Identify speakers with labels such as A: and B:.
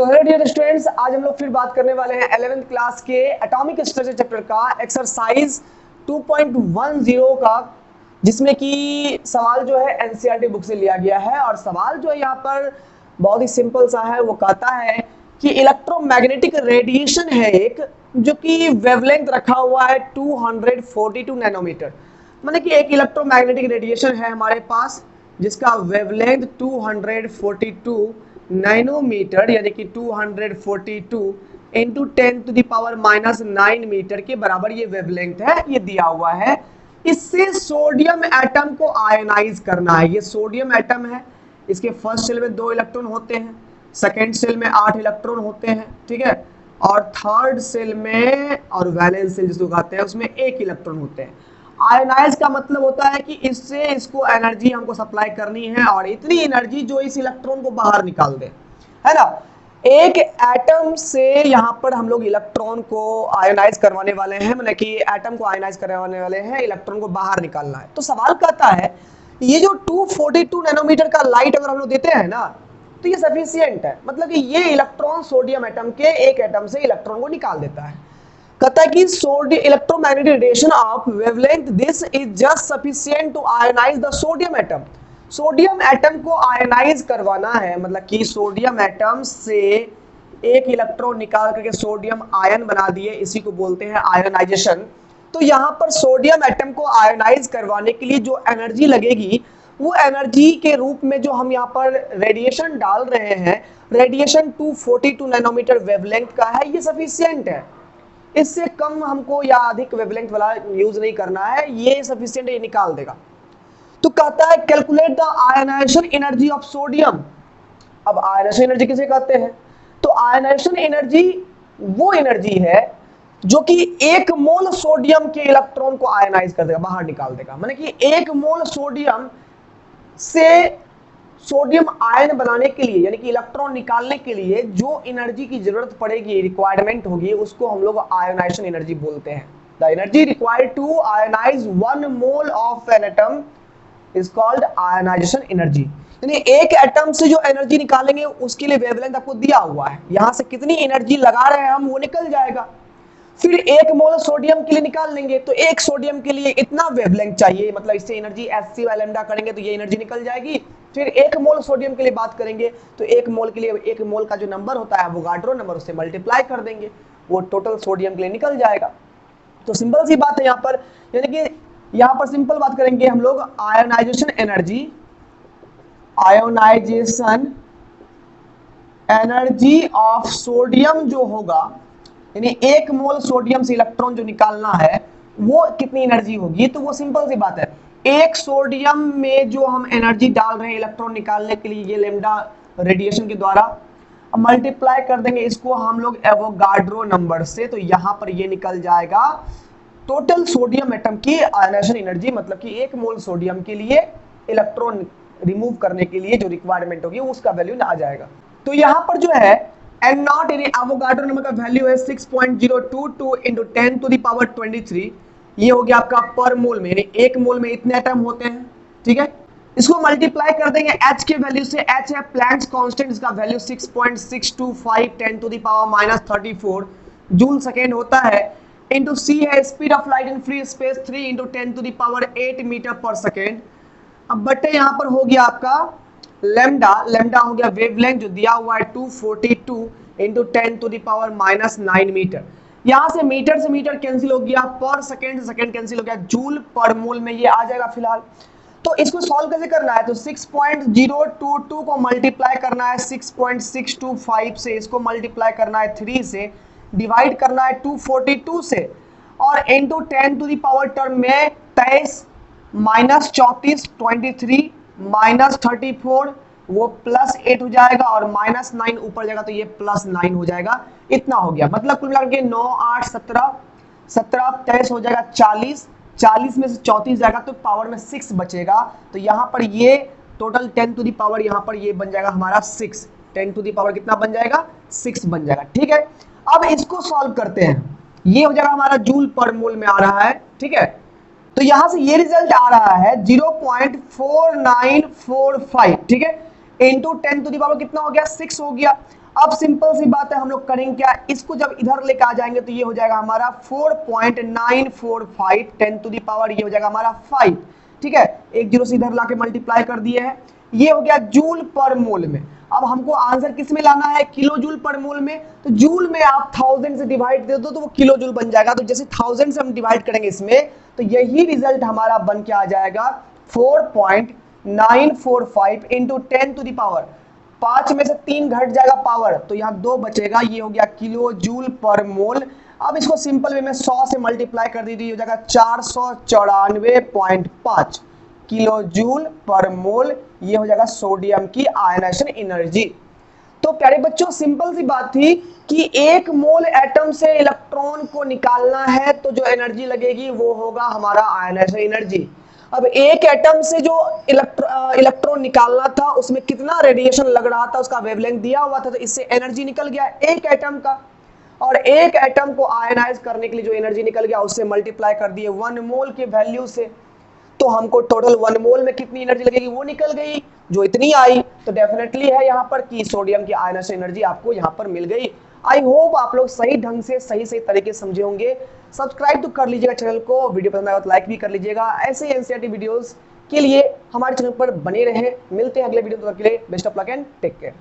A: तो hello dear students, आज हम लोग फिर बात करने वाले हैं 11th क्लास के एटॉमिक स्ट्रक्चर चैप्टर का एक्सरसाइज 2.10 का, जिसमें कि सवाल जो है एनसीईआरटी बुक से लिया गया है। और सवाल जो है यहाँ पर बहुत ही सिंपल सा है। वो कहता है कि इलेक्ट्रोमैग्नेटिक रेडिएशन है एक, जो कि वेवलेंथ रखा हुआ है 242 नैनोमीटर। माने कि एक इलेक्ट्रोमैग्नेटिक रेडिएशन है हमारे पास जिसका वेवलेंथ 242 नैनोमीटर यानी कि 242 इंटू 10⁻⁹ मीटर के बराबर ये वेवलेंथ है, ये दिया हुआ है। इससे सोडियम एटम को आयनाइज करना है। ये सोडियम एटम है, इसके फर्स्ट शेल में 2 इलेक्ट्रॉन होते हैं, सेकेंड शेल में 8 इलेक्ट्रॉन होते हैं, ठीक है, और थर्ड शेल में और वैलेंस शेल जिसको कहते हैं उसमें 1 इलेक्ट्रॉन होते हैं। आयनाइज का मतलब होता है कि इससे इसको एनर्जी हमको सप्लाई करनी है, और इतनी एनर्जी जो इस इलेक्ट्रॉन को बाहर निकाल दे, है ना। एक एटम से यहाँ पर हम लोग इलेक्ट्रॉन को आयनाइज करवाने वाले हैं, मतलब कि एटम को आयनाइज करवाने वाले हैं, इलेक्ट्रॉन को बाहर निकालना है। तो सवाल कहता है ये जो 242 नैनोमीटर का लाइट अगर हम लोग देते हैं ना, तो ये सफिशियंट है, मतलब कि ये इलेक्ट्रॉन सोडियम एटम के एक एटम से इलेक्ट्रॉन को निकाल देता है। कहता है कि sodium electromagnetic radiation of wavelength this is just sufficient to ionize the sodium atom. Sodium atom को आयनाइज करवाना है, मतलब कि सोडियम एटम से एक इलेक्ट्रॉन निकाल करके सोडियम आयन बना दिए, इसी को बोलते हैं आयनाइजेशन। तो यहाँ पर सोडियम एटम को आयनाइज करवाने के लिए जो एनर्जी लगेगी, वो एनर्जी के रूप में जो हम यहाँ पर रेडिएशन डाल रहे हैं, रेडिएशन 242 नैनोमीटर वेवलेंथ का है, ये सफिशिएंट है। इससे कम हमको या अधिक वेवलेंथ वाला यूज नहीं करना है, ये सफिशिएंट, ये निकाल देगा। तो कहता है calculate the ionization energy of sodium. अब आयनाइजेशन एनर्जी किसे कहते हैं? तो आयनाइजेशन एनर्जी वो एनर्जी है जो कि 1 मोल सोडियम के इलेक्ट्रॉन को आयनाइज कर देगा, बाहर निकाल देगा। माने कि 1 मोल सोडियम से सोडियम आयन बनाने के लिए यानी कि इलेक्ट्रॉन निकालने के लिए जो एनर्जी की जरूरत पड़ेगी, रिक्वायरमेंट होगी, उसको हम लोग आयनाइजेशन एनर्जी बोलते हैं। The energy required to ionize 1 mole of an atom is called ionization energy. यानी एक एटम से जो एनर्जी निकालेंगे उसके लिए वेवलेंथ आपको दिया हुआ है, यहां से कितनी एनर्जी लगा रहे हैं हम वो निकल जाएगा। फिर 1 मोल सोडियम के लिए निकाल लेंगे, तो 1 सोडियम के लिए इतना वेवलेंथ चाहिए, मतलब इससे एनर्जी Hc/λ करेंगे तो ये एनर्जी निकल जाएगी। फिर 1 मोल सोडियम के लिए बात करेंगे तो 1 मोल के लिए 1 मोल का जो नंबर होता है एवोगाड्रो नंबर, उससे मल्टीप्लाई कर देंगे, वो टोटल सोडियम के लिए निकल जाएगा। तो सिंपल सी बात है यहाँ पर, यानी कि यहाँ पर सिंपल बात करेंगे हम लोग, आयोनाइजेशन एनर्जी ऑफ सोडियम जो होगा, यानी 1 मोल सोडियम से इलेक्ट्रॉन जो निकालना है वो कितनी एनर्जी होगी। तो वो सिंपल सी बात है, 1 सोडियम में जो हम एनर्जी डाल रहे हैं इलेक्ट्रॉन निकालने के लिए, ये लैम्डा रेडिएशन के द्वारा, मल्टीप्लाई कर देंगे इसको हम लोग एवोगाड्रो नंबर से, तो यहाँ पर ये निकल जाएगा टोटल सोडियम एटम की आयनाइजेशन एनर्जी, मतलब कि 1 मोल सोडियम के लिए इलेक्ट्रॉन रिमूव करने के लिए जो रिक्वायरमेंट होगी उसका वैल्यू आ जाएगा। तो यहाँ पर जो है एन नॉट यानी एवोगाड्रो नंबर का वैल्यू है 6.022 इंटू 10⁻23। ये हो गया आपका पर मोल में, यानी 1 मोल में इतने एटम होते हैं, ठीक है। इसको मल्टीप्लाई कर देंगे H के वैल्यू से, H है प्लैंक्स कांस्टेंट, इसका वैल्यू 6.625 10⁻34 जूल सेकेंड होता है, इंटू C है speed of light in free space 3 into 10⁸ meter per second. अब बटे यहाँ पर हो गया आपका लैम्डा हो गया वेवलेंथ जो दिया हुआ है 242 इंटू 10⁻⁹ मीटर। यहां से मीटर कैंसिल हो गया, पर सेकेंड से सेकेंड कैंसिल हो गया, जूल पर मोल में ये आ जाएगा फिलहाल। तो इसको सॉल्व कैसे करना है? तो 6.022 को मल्टीप्लाई करना है 6.625 से, इसको मल्टीप्लाई करना है 3 से, डिवाइड करना है 242 से, और इंटू 10 टर्म में 23 माइनस 34 23 माइनस 34 वो +8 हो जाएगा, और -9 ऊपर जाएगा तो ये +9 हो जाएगा। इतना हो गया, मतलब कुल मिलाकर के 9 8 17 17 23 हो जाएगा 40, 40 में से 34 जाएगा तो पावर में 6 बचेगा। तो यहाँ पर ये टोटल 10 यहाँ पर ये बन जाएगा हमारा 6, 10 कितना बन जाएगा? 6 बन जाएगा, ठीक है। अब इसको सॉल्व करते हैं, ये हो जाएगा हमारा जूल पर मोल में आ रहा है, ठीक है। तो यहां से ये रिजल्ट आ रहा है 0.4945, ठीक है, इंटू 10 कितना हो गया? 6 हो गया। अब सिंपल सी बात है, हम लोग करेंगे क्या, इसको जब इधर लेके आ जाएंगे तो ये हो जाएगा हमारा 4.945 10 टू दी पावर, ये हो जाएगा हमारा 5। ठीक है, एक जीरो से इधर लाके मल्टीप्लाई कर दिए हैं, ये हो गया जूल पर मोल में। अब हमको आंसर किस में लाना है, किलो जूल पर मोल में। तो जूल में आप 1000 से डिवाइड दे दो तो वो किलो जूल बन जाएगा। तो जैसे 1000 से हम डिवाइड करेंगे इसमें, तो यही रिजल्ट हमारा बन के आ जाएगा 4.945 इंटू 10 टू दी पावर, 5 में से 3 घट जाएगा पावर, तो यहाँ 2 बचेगा, ये हो गया किलो जूल पर मोल। अब इसको सिंपल वे में 100 से मल्टीप्लाई कर दीजिए, हो जाएगा 494.5 किलो जूल पर मोल, ये हो जाएगा सोडियम की आयनाइजेशन एनर्जी। तो प्यारे बच्चों, सिंपल सी बात थी कि एक मोल एटम से इलेक्ट्रॉन को निकालना है तो जो एनर्जी लगेगी वो होगा हमारा आयनाइजेशन एनर्जी। अब एक एटम से जो इलेक्ट्रॉन निकालना था उसमें कितना रेडिएशन लग रहा था, उसका वेवलेंथ दिया हुआ था, तो इससे एनर्जी निकल गया एक एटम का। और एक एटम को आयनाइज करने के लिए जो एनर्जी निकल गया उससे मल्टीप्लाई कर दिए 1 मोल के वैल्यू से, तो हमको टोटल 1 मोल में कितनी एनर्जी लगेगी वो निकल गई, जो इतनी आई। तो डेफिनेटली है यहाँ पर कि सोडियम की आयनाइजेशन एनर्जी आपको यहाँ पर मिल गई। आई होप आप लोग सही ढंग से सही तरीके से समझे होंगे। सब्सक्राइब तो कर लीजिएगा चैनल को, वीडियो पसंद आया तो लाइक भी कर लीजिएगा। ऐसे ही एनसीईआरटी वीडियोस के लिए हमारे चैनल पर बने रहे। मिलते हैं अगले वीडियो, तब तक के लिए best of luck and take care.